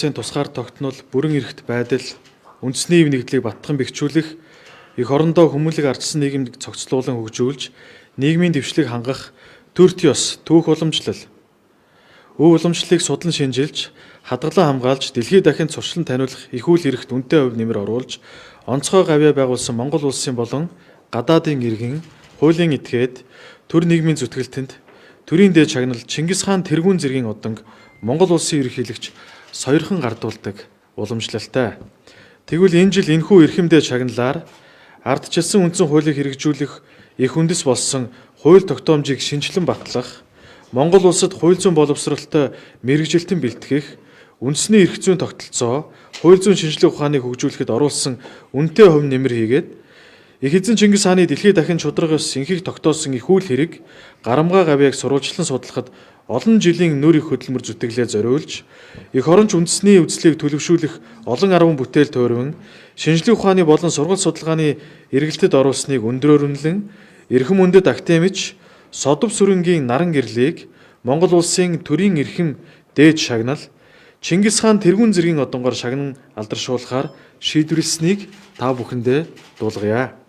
улсын тусгаар тогтнол, бүрэн эрхт байдал, үндэсний ив нэгдлийг баттхан бэхжүүлэх, эх орондоо хүмүүлэг ардсан нийгэмд цогцлуулан хөгжүүлж, нийгмийн дэвшлиг хангах төрт ёс, түүх уламжлал. Өв уламжлалыг судлан шинжилж, хадгалан хамгаалж, дэлхийд дахинд туршлан таниулах их үйл хэрэгт үнэтэй хувь нэмэр оруулж, онцгой гавьяа байгуулсан Монгол улсын болон гадаадын иргэн, хуулийн этгээд, төр нийгмийн зүтгэлтэнд төрийн дээд шагнал Чингис хаан тэргүүн зэргийн уданг Монгол улсын ерөнхийлөгч сойрхон гардуулдаг уламжлалтай. Тэгвэл энэ жил энэхүү эрхэмдээ шагналаар ардчилсан үндсэн хуулийг хэрэгжүүлэх их үндэс болсон хууль тогтоомжийг шинжилэн батлах, Монгол улсад хууль зүйн боловсролтой мэргэжилтэн бэлтгэх, үндэсний эрх зүйн тогтолцоо, хууль зүйн шинжилгээ ухааныг хөгжүүлэхэд оруулсан үнэтэй хувь нэмэр хийгээд их эзэн Чингис хааны дэлхийд дахин шударгаас инхийг тогтоосон их үйл хэрэг Гарамгаа гавьяаг сурвалжлан судлахад олон жилийн нөр их хөдөлмөр зүтгэлээ зориулж, эх оронч үндэсний үзлийг төлөвшүүлэх олон арван бүтээл туурвин, шинжилгээ ухааны болон сургалт судалгааны эргэлтэд оруулсныг өндрөөр үнэлэн, эрхэм үндэд академич Содов сүрэнгийн наран гэрлийг Монгол улсын төрийн эрхэм дээд шагнал Чингис хаан тэргүүн зэргийн одонгоор шагнан алдаршуулахаар шийдвэрлэснийг та бүхэндээ дуулгая.